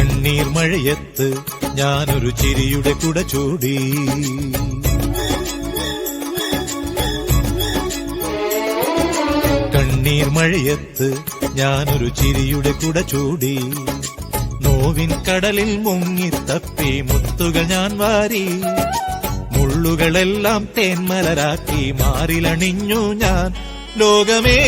കണ്ണീർ മഴയത്ത് ഞാനൊരു ചിരിയുടെ കുട ചൂടി. കണ്ണീർ മഴയത്ത് ഞാനൊരു ചിരിയുടെ കുട ചൂടി. നോവിൻ കടലിൽ മുങ്ങിത്തപ്പി മുത്തുകൾ ഞാൻ വാരി. മുള്ളുകളെല്ലാം തേന്മലരാക്കി മാറിലണിഞ്ഞു ഞാൻ. ലോകമേ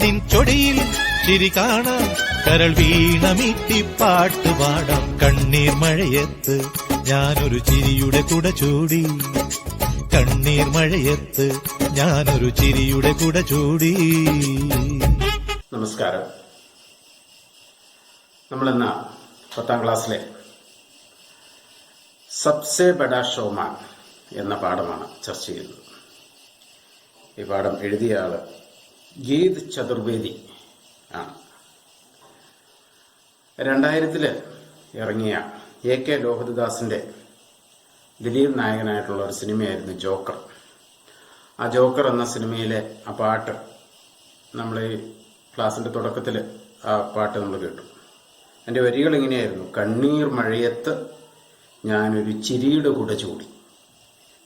നിൻ ചൊടിയിൽ ചിരി കാണാം, കരൾ വീണമീട്ടി പാട്ട് പാടാം. കണ്ണീർ മഴയത്ത് ഞാനൊരു ചിരിയുടെ കുട ചൂടി. കണ്ണീർ മഴയത്ത് ഞാനൊരു ചിരിയുടെ കുട ചൂടി. നമസ്കാരം. നമ്മളിന്ന് 10ാം ക്ലാസ്സിലെ സബ്സെ ബഡാ ഷോമാൻ എന്ന പാഠമാണ് ചർച്ച ചെയ്യുന്നത്. ഈ പാഠം എഴുതിയ ആള് ഗീത് ചതുർവേദി ആണ്. 2000 ഇറങ്ങിയ AK ലോഹിതദാസിന്റെ ദിലീപ് നായകനായിട്ടുള്ള ഒരു സിനിമയായിരുന്നു ജോക്കർ. ആ ജോക്കർ എന്ന സിനിമയിലെ ആ പാട്ട് നമ്മൾ ഈ ക്ലാസിന്റെ തുടക്കത്തിൽ ആ പാട്ട് നമ്മൾ കേട്ടു. എൻ്റെ വരികൾ ഇങ്ങനെയായിരുന്നു: കണ്ണീർ മഴയത്ത് ഞാനൊരു ചിരിയുടെ കുട ചൂടി,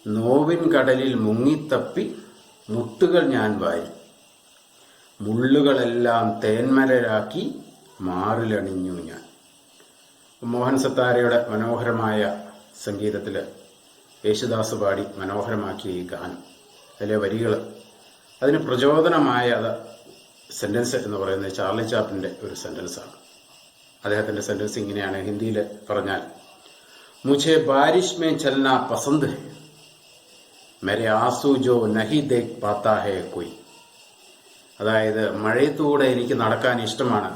നോവിൻ കടലിൽ മുങ്ങിത്തപ്പി മുത്തുകൾ ഞാൻ വാരി, മുള്ളുകളെല്ലാം തേന്മലരാക്കി മാറിലണിഞ്ഞു ഞാൻ. മോഹൻ സത്താരയുടെ മനോഹരമായ സംഗീതത്തിൽ യേശുദാസ് പാടി മനോഹരമാക്കിയ ഈ ഗാനം, അതിലെ വരികൾ, അതിന് പ്രചോദനമായ സെന്റൻസ് എന്ന് പറയുന്നത് ചാർലി ചാപ്ലിന്റെ ഒരു സെന്റൻസാണ്. അദ്ദേഹത്തിന്റെ സെന്റൻസ് ഇങ്ങനെയാണ്, ഹിന്ദിയിൽ പറഞ്ഞാൽ: മുझे बारिश में चलना पसंद है, मेरे आंसू जो नहीं देख पाता है कोई. അതായത് മഴയത്തൂടെ എനിക്ക് നടക്കാൻ ഇഷ്ടമാണ്,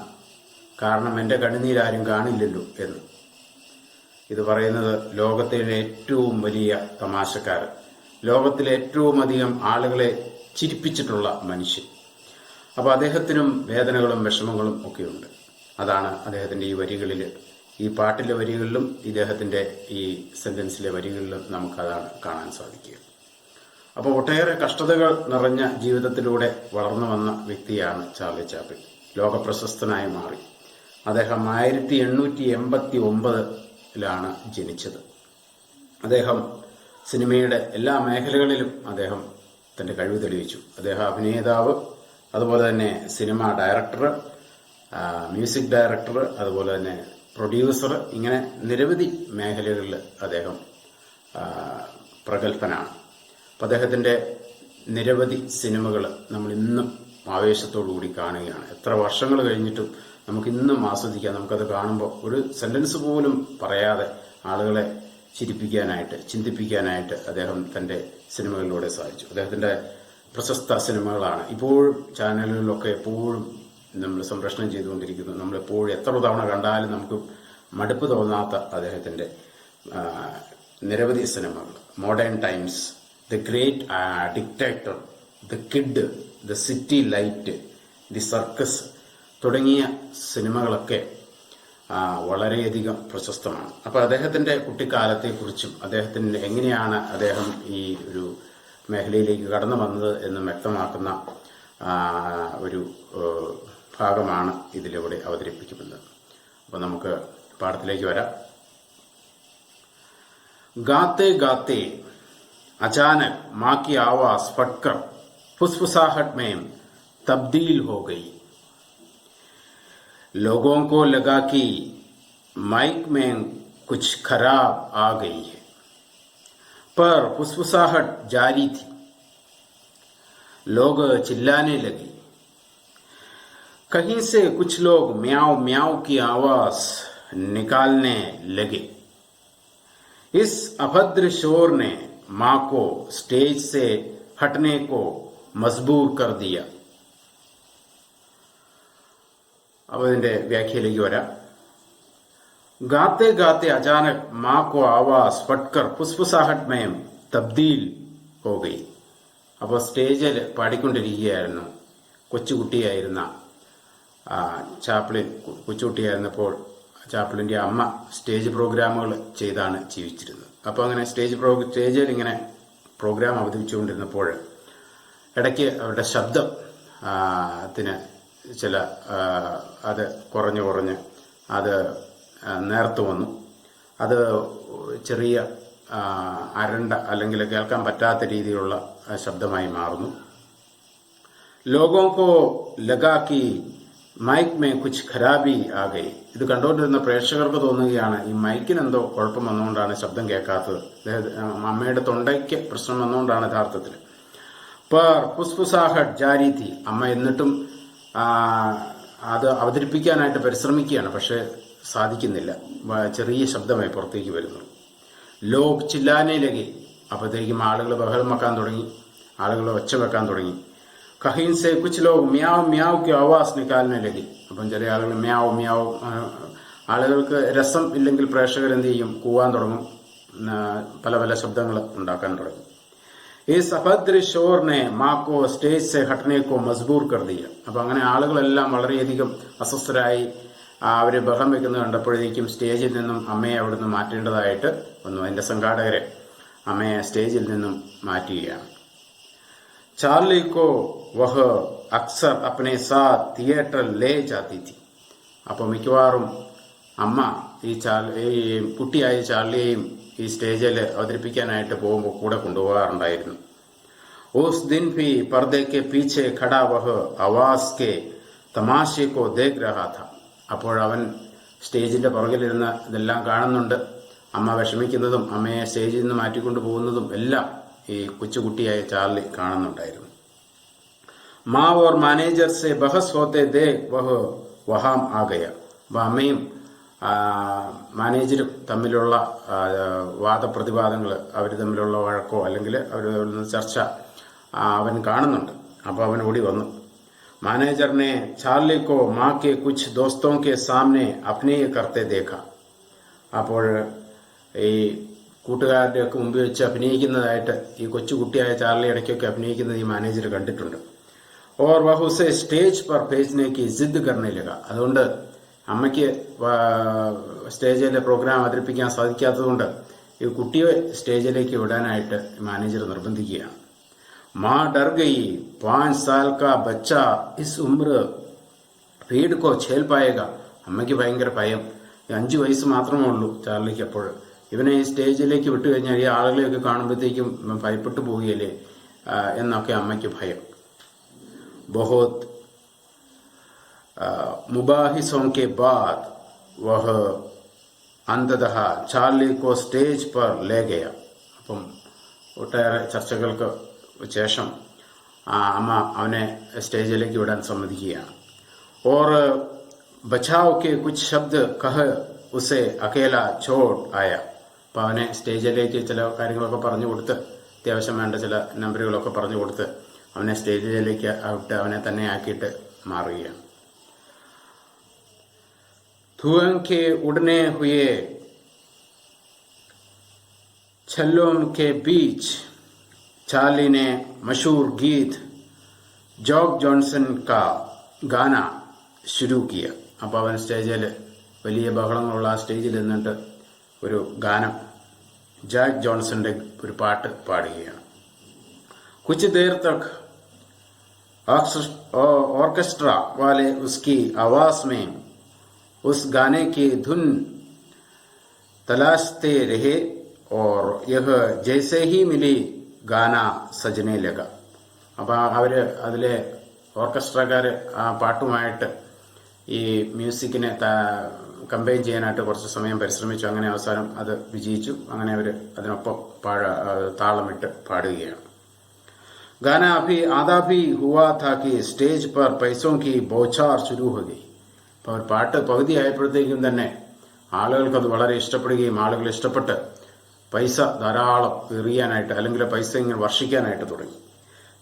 കാരണം എൻ്റെ കണ്ണുനീരാരും കാണില്ലല്ലോ എന്ന്. ഇത് പറയുന്നത് ലോകത്തിലെ ഏറ്റവും വലിയ തമാശക്കാരൻ, ലോകത്തിലെ ഏറ്റവും അധികം ആളുകളെ ചിരിപ്പിച്ചിട്ടുള്ള മനുഷ്യൻ. അപ്പോൾ അദ്ദേഹത്തിനും വേദനകളും വിഷമങ്ങളും ഒക്കെയുണ്ട്. അതാണ് അദ്ദേഹത്തിന്റെ ഈ വരികളിൽ, ഈ പാട്ടിലെ വരികളിലും ഇദ്ദേഹത്തിന്റെ ഈ സെന്റൻസിലെ വരികളിലും നമുക്കതാണ് കാണാൻ സാധിക്കുക. അപ്പോൾ ഒട്ടേറെ കഷ്ടതകൾ നിറഞ്ഞ ജീവിതത്തിലൂടെ വളർന്നു വന്ന വ്യക്തിയാണ് ചാർലി ചാപ്ലിൻ. ലോകപ്രശസ്തനായി മാറി. അദ്ദേഹം 1889 ജനിച്ചത്. അദ്ദേഹം സിനിമയുടെ എല്ലാ മേഖലകളിലും അദ്ദേഹം തന്റെ കഴിവ് തെളിയിച്ചു. അദ്ദേഹം അഭിനേതാവ്, അതുപോലെ തന്നെ സിനിമ ഡയറക്ടർ, മ്യൂസിക് ഡയറക്ടർ, അതുപോലെ തന്നെ പ്രൊഡ്യൂസർ, ഇങ്ങനെ നിരവധി മേഖലകളിൽ അദ്ദേഹം പ്രഗത്ഭനാണ്. അപ്പം അദ്ദേഹത്തിന്റെ നിരവധി സിനിമകൾ നമ്മൾ ഇന്നും ആവേശത്തോടുകൂടി കാണുകയാണ്. എത്ര വർഷങ്ങൾ കഴിഞ്ഞിട്ടും നമുക്ക് ഇന്നും ആസ്വദിക്കാം. നമുക്കത് കാണുമ്പോൾ ഒരു സെന്റൻസ് പോലും പറയാതെ ആളുകളെ ചിരിപ്പിക്കാനായിട്ട്, ചിന്തിപ്പിക്കാനായിട്ട് അദ്ദേഹം തന്റെ സിനിമകളിലൂടെ സാധിച്ചു. അദ്ദേഹത്തിന്റെ പ്രശസ്ത സിനിമകളാണ് ഇപ്പോഴും ചാനലുകളിലൊക്കെ എപ്പോഴും നമ്മൾ സംപ്രേഷണം ചെയ്തുകൊണ്ടിരിക്കുന്നു. നമ്മളെപ്പോഴും എത്ര തവണ കണ്ടാലും നമുക്ക് മടുപ്പ് തോന്നാത്ത അദ്ദേഹത്തിന്റെ നിരവധി സിനിമകൾ: modern times, the great dictator, the kid, the city light, the circus തുടങ്ങിയ സിനിമകളൊക്കെ വളരെയധികം പ്രശസ്തമാണ്. അപ്പോൾ അദ്ദേഹത്തിന്റെ കുട്ടിക്കാലത്തെക്കുറിച്ചും അദ്ദേഹത്തിന്റെ എങ്ങനെയാണ് അദ്ദേഹം ഈ ഒരു മേഖലയിലേക്ക് കടന്നു വന്നത് എന്ന് വ്യക്തമാക്കുന്ന ഒരു ഭാഗമാണ് ഇതിലൂടെ അവതരിപ്പിക്കുന്നത്. അപ്പോൾ നമുക്ക് പാഠത്തിലേക്ക് വരാം. गाते गाते अचानक माँ की आवाज फटकर फुसफुसाहट में तब्दील हो गई. लोगों को लगा कि माइक में कुछ खराब आ गई है, पर फुसफुसाहट जारी थी. लोग चिल्लाने लगे. कहीं से कुछ लोग म्याऊ म्याऊ की आवाज निकालने लगे. इस अभद्र शोर ने मां को स्टेज से हटने को मजबूर कर दिया. अब ഇതിന്റെ വ്യാഖ്യയിലേക്ക് വരാം. गाते गाते अचानक मां को आवाज फटकर फुसफुसाहट में तब्दील हो गई. അപ്പോൾ സ്റ്റേജിൽ പാടിക്കൊണ്ടിരിക്കുകയായിരുന്നു കൊച്ചുകുട്ടിയായിരുന്ന ചാപ്ലിൻ. കൊച്ചുകുട്ടിയായിരുന്നപ്പോൾ ചാപ്ലിന്റെ അമ്മ സ്റ്റേജ് പ്രോഗ്രാമുകൾ ചെയ്താണ് ജീവിച്ചിരുന്നത്. അപ്പോൾ അങ്ങനെ സ്റ്റേജിൽ ഇങ്ങനെ പ്രോഗ്രാം അവതരിപ്പിച്ചുകൊണ്ടിരുന്നപ്പോൾ ഇടയ്ക്ക് അവരുടെ ശബ്ദത്തിന് ചില അത് കുറഞ്ഞ് അത് നേർത്തു വന്നു. അത് ചെറിയ അരണ്ട അല്ലെങ്കിൽ കേൾക്കാൻ പറ്റാത്ത രീതിയിലുള്ള ശബ്ദമായി മാറുന്നു. ലോഗോं को लगा कि മൈക്ക് മേ കുച്ച് ഖരാബി ആകെ. ഇത് കണ്ടുകൊണ്ടിരുന്ന പ്രേക്ഷകർക്ക് തോന്നുകയാണ് ഈ മൈക്കിന് എന്തോ കുഴപ്പം വന്നുകൊണ്ടാണ് ശബ്ദം കേൾക്കാത്തത്, അമ്മയുടെ തൊണ്ടയ്ക്ക് പ്രശ്നം വന്നുകൊണ്ടാണ് യഥാർത്ഥത്തിൽ. पर ഫുസ്ഫുസാഹട്ട് ജാരി थी. അമ്മ എന്നിട്ടും അത് അവതരിപ്പിക്കാനായിട്ട് പരിശ്രമിക്കുകയാണ്, പക്ഷെ സാധിക്കുന്നില്ല. ചെറിയ ശബ്ദമായി പുറത്തേക്ക് വരുന്നു. ലോക് ചില്ലാനെ ലഗി. അപ്പോഴത്തേക്കും ആളുകൾ ബഹളം വെക്കാൻ തുടങ്ങി, ആളുകൾ ഒച്ച വെക്കാൻ തുടങ്ങി. കഹീൻ സെ കുച്ച് ലോഗ് മ്യാവ് മ്യാവ് കി ആവാസ് നിക്കാലിനെ ലഗി. അപ്പം ചില ആളുകൾ മ്യാവ് മ്യാവ്, ആളുകൾക്ക് രസം ഇല്ലെങ്കിൽ പ്രേക്ഷകർ എന്ത് ചെയ്യും, കൂവാൻ തുടങ്ങും, പല പല ശബ്ദങ്ങൾ ഉണ്ടാക്കാൻ തുടങ്ങും. ഈ സഭദ്ര ഷോറിനെ മാക്കോ സ്റ്റേജ് സെ ഹട്ടനേക്കോ മസ്ബൂർ കർ ദിയ. അപ്പൊ അങ്ങനെ ആളുകളെല്ലാം വളരെയധികം അസ്വസ്ഥരായി അവര് ബഹളം വെക്കുന്നത് കണ്ടപ്പോഴേക്കും സ്റ്റേജിൽ നിന്നും അമ്മയെ അവിടുന്ന് മാറ്റേണ്ടതായിട്ട് വന്നു. അതിന്റെ സംഘാടകരെ അമ്മയെ സ്റ്റേജിൽ നിന്നും മാറ്റുകയാണ്. ചാർലി കോ വഹ് അക്സർ അപ്നെ സാത്ത് തിയേറ്റർ ലേ ജാത്തി थी. അപ്പോൾ മിക്കവാറും അമ്മ ഈ കുട്ടിയായ ചാർലിയെയും ഈ സ്റ്റേജിൽ അവതരിപ്പിക്കാനായിട്ട് പോകുമ്പോൾ കൂടെ കൊണ്ടുപോകാറുണ്ടായിരുന്നു. ഉസ് ദിൻ ഭി പർദേ കെ പീछे खड़ा वह आवाज के തമാശെ കോ ദേഖ് രഹാ था. അപ്പോൾ അവൻ സ്റ്റേജിന്റെ പുറകിലിരുന്ന് ഇതെല്ലാം കാണുന്നുണ്ട്. അമ്മ വിഷമിക്കുന്നതും അമ്മയെ സ്റ്റേജിൽ നിന്ന് മാറ്റിക്കൊണ്ടു പോകുന്നതും എല്ലാം ഈ കൊച്ചുകുട്ടിയായ ചാർലി കാണുന്നുണ്ടായിരുന്നു. മാ ഓർ മാനേജർ സെ ബഹസ് ഹോത്തെ ദേ വഹ് വഹാം ആ ഗയ. അപ്പൊ അമ്മയും മാനേജരും തമ്മിലുള്ള വാദപ്രതിവാദങ്ങൾ, അവർ തമ്മിലുള്ള വഴക്കോ അല്ലെങ്കിൽ അവർ തമ്മിലുള്ള ചർച്ച അവൻ കാണുന്നുണ്ട്. അപ്പോൾ അവൻ ഓടി വന്നു. മാനേജർ ने चार्ली को माँ के कुछ दोस्तों के सामने अभिनय करते देखा. അപ്പോൾ ഈ കൂട്ടുകാരുടെ ഒക്കെ മുമ്പിൽ വെച്ച് അഭിനയിക്കുന്നതായിട്ട് ഈ കൊച്ചുകുട്ടിയായ ചാർലി ഇടയ്ക്കൊക്കെ അഭിനയിക്കുന്നത് ഈ മാനേജർ കണ്ടിട്ടുണ്ട്. ഓർ വഹ് ഉസെ സ്റ്റേജ് പർ ഭേജ്നേക്ക് ജിദ് കർനെ ലഗ. അതുകൊണ്ട് അമ്മയ്ക്ക് സ്റ്റേജിലെ പ്രോഗ്രാം അവതരിപ്പിക്കാൻ സാധിക്കാത്തതുകൊണ്ട് ഈ കുട്ടിയെ സ്റ്റേജിലേക്ക് വിടാനായിട്ട് മാനേജർ നിർബന്ധിക്കുകയാണ്. മാ ഡർ ഗയി, 5 साल का बच्चा इस उम्र भीड़ को झेल पाएगा. അമ്മയ്ക്ക് ഭയങ്കര ഭയം. 5 വയസ്സ് മാത്രമേ ഉള്ളൂ ചാർലിക്ക്. അപ്പോൾ ഇവനെ ഈ സ്റ്റേജിലേക്ക് വിട്ടുകഴിഞ്ഞാൽ ഈ ആളുകളെയൊക്കെ കാണുമ്പോഴത്തേക്കും ഭയപ്പെട്ടു പോവുകയല്ലേ എന്നൊക്കെ അമ്മയ്ക്ക് ഭയം. ബഹുത് മുബാഹിസോं के बाद वह अंततः चार्ली को स्टेज पर ले गया. അപ്പം ഒട്ടേറെ ചർച്ചകൾക്ക് ശേഷം അമ്മ അവനെ സ്റ്റേജിലേക്ക് വിടാൻ സമ്മതിക്കുകയാണ്. ഓർ ബച്ചാവ് കെ കുച്ച് ശബ്ദ കഹ് ഉസെ അകേല ചോട് ആയ. അപ്പം അവനെ സ്റ്റേജിലേക്ക് ചില കാര്യങ്ങളൊക്കെ പറഞ്ഞു കൊടുത്ത്, അത്യാവശ്യം വേണ്ട ചില നമ്പറുകളൊക്കെ പറഞ്ഞു കൊടുത്ത് അവനെ സ്റ്റേജിലേക്ക് വിട്ട് അവനെ തന്നെ ആക്കിയിട്ട് മാറുകയാണ്. धुआं के उड़ने हुए छल्लों के बीच चार्ली ने मशहूर गीत ജോക്ക് ജോൺസൺ കാ ഗാന ശുരു കിയ. അപ്പോൾ അവൻ സ്റ്റേജിൽ വലിയ ബഹളങ്ങളുള്ള ആ സ്റ്റേജിൽ നിന്നിട്ട് ഒരു ഗാനം, ജാക്ക് ജോൺസന്റെ ഒരു പാട്ട് പാടുകയാണ്. കുച്ച് ദേർ തക് ऑर्केस्ट्रा वाले उसकी आवाज में उस गाने की धुन तलाशते रहे और यह जैसे ही मिली गाना सजने लगा. അപ്പോൾ അവര് അതിലെ ഓർക്കസ്ട്രക്കാര് ആ പാട്ടുമായിട്ട് ഈ മ്യൂസിക്കിനെ കമ്പൈൻ ചെയ്യാനായിട്ട് കുറച്ച് സമയം പരിശ്രമിച്ചു. അങ്ങനെ അവസാനം അത് വിജയിച്ചു. അങ്ങനെ അവര് അതിനൊപ്പം താളമിട്ട് പാടുകയാണ്. गाना अभी आधा भी हुआ था कि സ്റ്റേജ് पर पैसों की बौछार शुरू हो गई. അപ്പോൾ പാട്ട് പകുതി ആയപ്പോഴത്തേക്കും തന്നെ ആളുകൾക്കത് വളരെ ഇഷ്ടപ്പെടുകയും ആളുകൾ ഇഷ്ടപ്പെട്ട് പൈസ ധാരാളം എറിയാനായിട്ട് അല്ലെങ്കിൽ പൈസ ഇങ്ങനെ വർഷിക്കാനായിട്ട് തുടങ്ങി.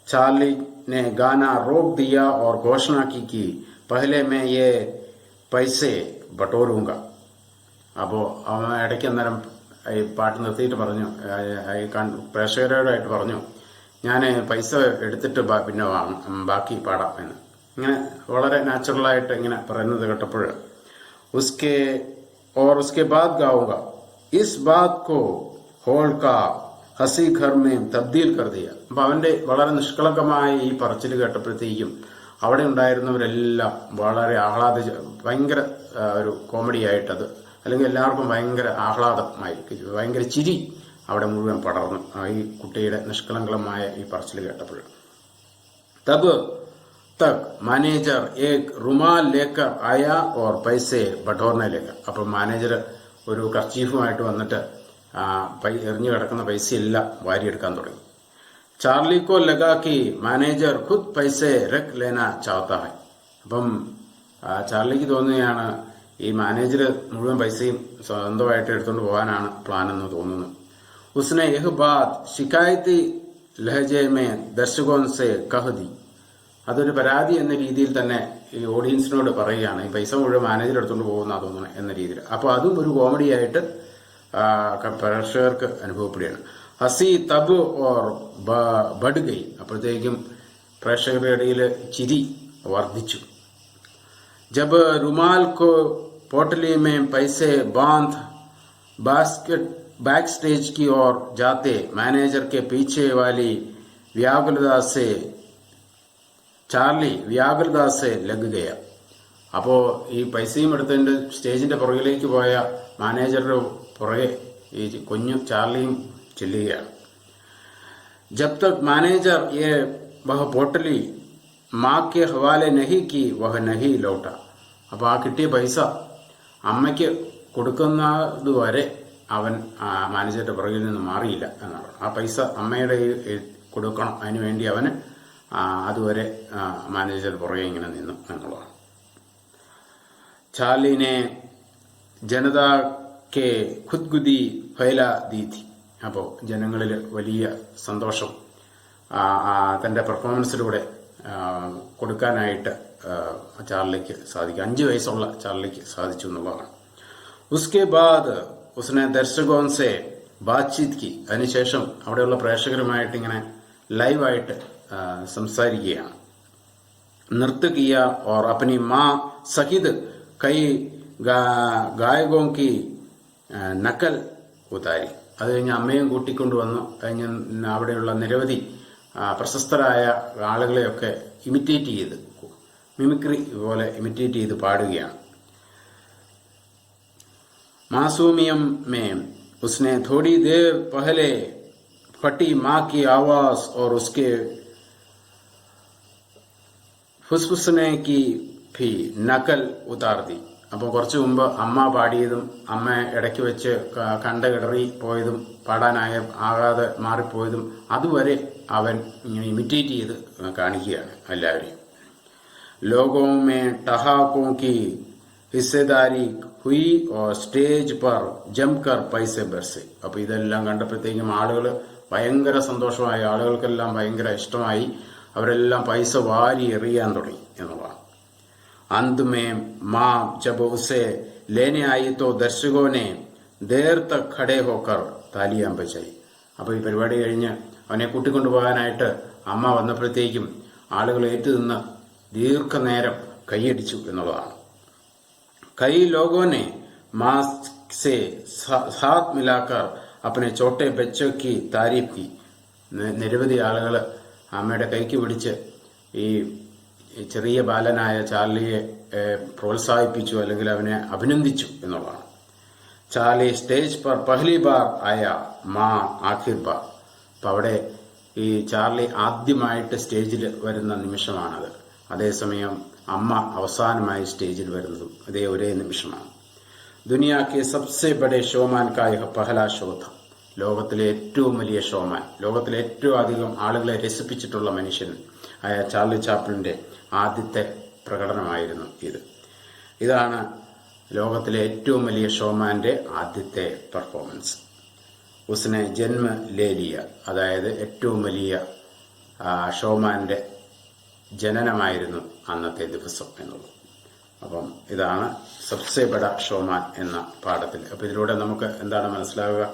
चार्ली ने गाना रोक दिया और घोषणा की कि पहले मैं ये पैसे बटोरूंगा. അപ്പോൾ അവൻ ഇടയ്ക്ക് അന്നേരം ഈ പാട്ട് നിർത്തിയിട്ട് പറഞ്ഞു, പ്രേക്ഷകരോടായിട്ട് പറഞ്ഞു, ഞാൻ പൈസ എടുത്തിട്ട് പിന്നെ ബാക്കി പാടാം എന്ന്. ഇങ്ങനെ വളരെ നാച്ചുറലായിട്ട് ഇങ്ങനെ പറയുന്നത് കേട്ടപ്പോൾ ഉസ്കെ ബാദ് ഗാവുക ഇസ് ബാത് കോ ഹോൾ കാ ഹസി ഘർ മേ തബ്ദീൽ കർ ദിയ. അപ്പൊ അവന്റെ വളരെ നിഷ്കളങ്കമായ ഈ പറച്ചിൽ കേട്ടപ്പോഴത്തേക്കും അവിടെ ഉണ്ടായിരുന്നവരെല്ലാം വളരെ ഭയങ്കര ഒരു കോമഡി ആയിട്ടത്, അല്ലെങ്കിൽ എല്ലാവർക്കും ഭയങ്കര ആഹ്ലാദമായി, ഭയങ്കര ചിരി അവിടെ മുഴുവൻ പടർന്നു ഈ കുട്ടിയുടെ നിഷ്കളങ്കമായ ഈ പറച്ചിൽ കേട്ടപ്പോൾ. തബ് തക് മാനേജർ ഏക് റുമാൽ ലേക്കർ ആയ ഓർ പൈസെ ബട്ടോർനെ ലേക്കർ. അപ്പോൾ മാനേജർ ഒരു കർച്ചീഫുമായിട്ട് വന്നിട്ട് എറിഞ്ഞു കിടക്കുന്ന പൈസയെല്ലാം വാരിയെടുക്കാൻ തുടങ്ങി. ചാർലിക്കോ ലഗാക്കി മാനേജർ ഖുദ് പൈസെ രഖ് ലേന ചാഹത്താ ഹൈ. അപ്പം ചാർലിക്ക് തോന്നുകയാണ് ഈ മാനേജർ മുഴുവൻ പൈസയും സ്വന്തമായിട്ട് എടുത്തുകൊണ്ട് പോകാനാണ് പ്ലാൻ എന്ന് തോന്നുന്നു. ഉസ്നെ യഹ് ബാത് ശിക്കായത്തി ലഹജെ മേ ദർശകോൻ സെ കഹ്ദി. അതൊരു പരാതി എന്ന രീതിയിൽ തന്നെ ഈ ഓഡിയൻസിനോട് പറയുകയാണ്, ഈ പൈസ മുഴുവൻ മാനേജർ എടുത്തുകൊണ്ട് പോകുന്ന തോന്നുന്നു എന്ന രീതിയിൽ. അപ്പോൾ അതും ഒരു കോമഡി ആയിട്ട് പ്രേക്ഷകർക്ക് അനുഭവപ്പെടുകയാണ്. ഹസി തബ് ഓർ ബഡ് ഗൈ. അപ്പോഴത്തേക്കും പ്രേക്ഷകരുടെ ഇടയിൽ ചിരി വർദ്ധിച്ചു. ജബ് റുമാൽ കോ पोटली में पैसे बांध बैक स्टेज की ओर जाते मैनेजर के पीछे वाली ചാർലി വ്യാകുലത സെ ലഗ് ഗയ. അപ്പോൾ ഈ പൈസയും എടുത്തതിന്റെ സ്റ്റേജിന്റെ പുറകിലേക്ക് പോയ മാനേജറുടെ പുറകെ ഈ കുഞ്ഞു ചാർലിയും ചെല്ലുകയാണ്. ജബ് തക് മാനേജർ യെ വഹ പോട്ടലി മാ കെ ഹവാലെ നഹി കി വഹ നഹി ലോട്ട. അപ്പോൾ ആ കിട്ടിയ പൈസ അമ്മയ്ക്ക് കൊടുക്കുന്നത് വരെ അവൻ മാനേജറുടെ പുറകിൽ നിന്ന് മാറിയില്ല എന്നാണ്. ആ പൈസ അമ്മയുടെ കൊടുക്കണം, അതിനുവേണ്ടി അവന് അതുവരെ മാനേജർ പുറകെ ഇങ്ങനെ നിന്നു എന്നുള്ളതാണ്. ചാർലിനെ ജനതാക്കെ ഖുദ്ഗുദി ഫൈല ദീതി. അപ്പോൾ ജനങ്ങളിൽ വലിയ സന്തോഷം തന്റെ പെർഫോമൻസിലൂടെ കൊടുക്കാനായിട്ട് ചാർലിക്ക് സാധിക്കും. 5 വയസ്സുള്ള ചാർലിക്ക് സാധിച്ചു എന്നുള്ളതാണ്. ഉസ്കെ ബാദ് ഉസ്നെ ദർശകോൻ സെ ബാത്ചീത് കി. അതിനുശേഷം അവിടെയുള്ള പ്രേക്ഷകരുമായിട്ട് ഇങ്ങനെ ലൈവായിട്ട് സംസാരിക്കുകയാണ്. നൃത്യ കിയ ഓർ അപ്പനി മാ സഹിത് കൈ ഗായകോം കി നക്കൽ ഉതാരി. അത് കഴിഞ്ഞ് അമ്മയും കൂട്ടിക്കൊണ്ടുവന്നു. കഴിഞ്ഞ് അവിടെയുള്ള നിരവധി പ്രശസ്തരായ ആളുകളെയൊക്കെ ഇമിറ്റേറ്റ് ചെയ്ത്, മിമിക്രി പോലെ ഇമിറ്റേറ്റ് ചെയ്ത് പാടുകയാണ്. മാസൂമിയം മേ ഉസ്നെ थोड़ी देर पहले फटी माँ की आवाज और उसके फुसफुसने की भी नकल उतार दी. അപ്പോൾ കുറച്ചു മുമ്പ് അമ്മ പാടിയതും അമ്മ ഇടയ്ക്ക് വെച്ച് കണ്ടകിടറി പോയതും ആകാതെ മാറിപ്പോയതും അതുവരെ അവൻ ഇങ്ങനെ ഇമിറ്റേറ്റ് ചെയ്ത് കാണിക്കുകയാണ് എല്ലാവരെയും. ലോഗോ മേ ടഹാക്കോ കി ഹിസ്സേദാരി ഹുയി ഓർ സ്റ്റേജ് പർ ജംകർ പൈസെ ബർസെ. അപ്പോൾ ഇതെല്ലാം കണ്ടപ്പോഴത്തേക്കും ആളുകൾ ഭയങ്കര സന്തോഷമായി, ആളുകൾക്കെല്ലാം ഭയങ്കര ഇഷ്ടമായി. അവരെല്ലാം പൈസ വാരി എറിയാൻ തുടങ്ങി എന്നുള്ളതാണ്. अंत में माँ जब उसे लेने आई तो दर्शकों ने देर तक खड़े होकर तालियां बजाई. അപ്പോൾ ഈ പരിപാടി കഴിഞ്ഞ് അവനെ കൂട്ടിക്കൊണ്ടുപോകാനായിട്ട് അമ്മ വന്നപ്പോഴത്തേക്കും ആളുകൾ ഏറ്റുനിന്ന് ദീർഘനേരം കൈയടിച്ചു എന്നുള്ളതാണ്. കൈ ലോഗോ ने माँ से हाथ मिलाकर अपने छोटे बच्चों की तारीफ की. നിരവധി ആളുകൾ അമ്മയുടെ കൈക്ക് പിടിച്ച് ഈ ചെറിയ ബാലനായ ചാർലിയെ പ്രോത്സാഹിപ്പിച്ചു, അല്ലെങ്കിൽ അവനെ അഭിനന്ദിച്ചു എന്നുള്ളതാണ്. ചാർലി സ്റ്റേജ് പർ പഹ്ലി ബാർ ആയ മാ ആഖിർ ബാർ. അപ്പം അവിടെ ഈ ചാർലി ആദ്യമായിട്ട് സ്റ്റേജിൽ വരുന്ന നിമിഷമാണത്. അതേസമയം അമ്മ അവസാനമായി സ്റ്റേജിൽ വരുന്നതും അതേ ഒരേ നിമിഷമാണ്. ദുനിയാക്കെ സബ്സെ ബഡേ ഷോമാൻ കായ പഹല ഷോഥ. ലോകത്തിലെ ഏറ്റവും വലിയ ഷോമാൻ, ലോകത്തിലെ ഏറ്റവും അധികം ആളുകളെ രസിപ്പിച്ചിട്ടുള്ള മനുഷ്യൻ ആയ ചാർലി ചാപ്ലിന്റെ ആദ്യത്തെ പ്രകടനമായിരുന്നു ഇത്. ഇതാണ് ലോകത്തിലെ ഏറ്റവും വലിയ ഷോമാന്റെ ആദ്യത്തെ പെർഫോമൻസ്. ഉസ്നെ ജന്മ ലേലിയ, അതായത് ഏറ്റവും വലിയ ഷോമാന്റെ ജനനമായിരുന്നു അന്നത്തെ ദിവസം എന്നുള്ളത്. അപ്പം ഇതാണ് സബ്സെ ബഡ ഷോമാൻ എന്ന പാഠത്തിൽ. അപ്പം ഇതിലൂടെ നമുക്ക് എന്താണ് മനസ്സിലാവുക?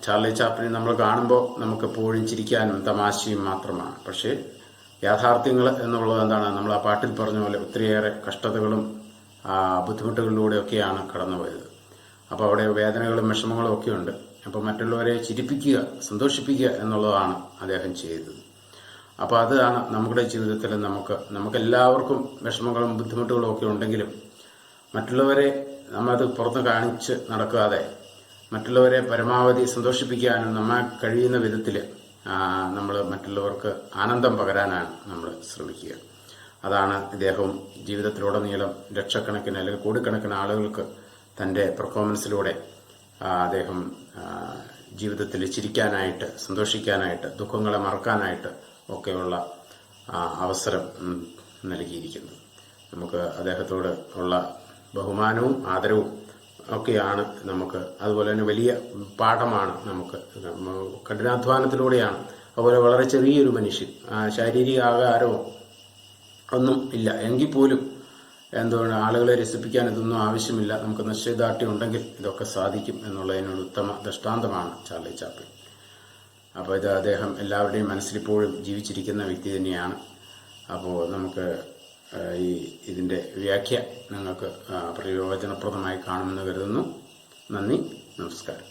ചാർലി ചാപ്ലിനെ നമ്മൾ കാണുമ്പോൾ നമുക്ക് എപ്പോഴും ചിരിക്കാനും തമാശയും മാത്രമാണ്. പക്ഷേ യാഥാർത്ഥ്യങ്ങൾ എന്നുള്ളത് എന്താണ്? നമ്മൾ ആ പാട്ടിൽ പറഞ്ഞ പോലെ ഒത്തിരിയേറെ കഷ്ടതകളും ബുദ്ധിമുട്ടുകളിലൂടെയൊക്കെയാണ് കടന്നുപോയത്. അപ്പോൾ അവിടെ വേദനകളും വിഷമങ്ങളും ഒക്കെ ഉണ്ട്. അപ്പോൾ മറ്റുള്ളവരെ ചിരിപ്പിക്കുക, സന്തോഷിപ്പിക്കുക എന്നുള്ളതാണ് അദ്ദേഹം ചെയ്തത്. അപ്പോൾ അതാണ് നമ്മുടെ ജീവിതത്തിൽ നമുക്കെല്ലാവർക്കും വിഷമങ്ങളും ബുദ്ധിമുട്ടുകളും ഒക്കെ ഉണ്ടെങ്കിലും മറ്റുള്ളവരെ നമ്മളത് പുറത്ത് കാണിച്ച് നടക്കാതെ മറ്റുള്ളവരെ പരമാവധി സന്തോഷിപ്പിക്കാനും നമ്മെ കഴിയുന്ന വിധത്തിൽ നമ്മൾ മറ്റുള്ളവർക്ക് ആനന്ദം പകരാനാണ് നമ്മൾ ശ്രമിക്കുക. അതാണ് ഇദ്ദേഹവും ജീവിതത്തിലുടനീളം ലക്ഷക്കണക്കിന് അല്ലെങ്കിൽ കോടിക്കണക്കിന് ആളുകൾക്ക് തൻ്റെ പെർഫോമൻസിലൂടെ അദ്ദേഹം ജീവിതത്തിൽ ചിരിക്കാനായിട്ട്, സന്തോഷിക്കാനായിട്ട്, ദുഃഖങ്ങളെ മറക്കാനായിട്ട് ഒക്കെയുള്ള അവസരം നൽകിയിരിക്കുന്നത്. നമുക്ക് അദ്ദേഹത്തോട് ഉള്ള ബഹുമാനവും ആദരവും ഒക്കെയാണ് നമുക്ക്. അതുപോലെ തന്നെ വലിയ പാഠമാണ് നമുക്ക്. കഠിനാധ്വാനത്തിലൂടെയാണ്. അതുപോലെ വളരെ ചെറിയൊരു മനുഷ്യൻ, ശാരീരിക ആകാരവും ഒന്നും ഇല്ല എങ്കിൽ പോലും എന്തുകൊണ്ട് ആളുകളെ രസിപ്പിക്കാൻ ഇതൊന്നും ആവശ്യമില്ല. നമുക്ക് നിശ്ചയദാർഢ്യം ഉണ്ടെങ്കിൽ ഇതൊക്കെ സാധിക്കും എന്നുള്ളതിനൊരു ഉത്തമ ദൃഷ്ടാന്തമാണ് ചാർലി ചാപ്ലിൻ. അപ്പോൾ അദ്ദേഹം എല്ലാവരുടെയും മനസ്സിലിപ്പോഴും ജീവിച്ചിരിക്കുന്ന വ്യക്തി തന്നെയാണ്. അപ്പോൾ നമുക്ക് ഇതിൻ്റെ വ്യാഖ്യ നിങ്ങൾക്ക് പ്രയോജനപ്രദമായി കാണുമെന്ന് കരുതുന്നു. നന്ദി, നമസ്കാരം.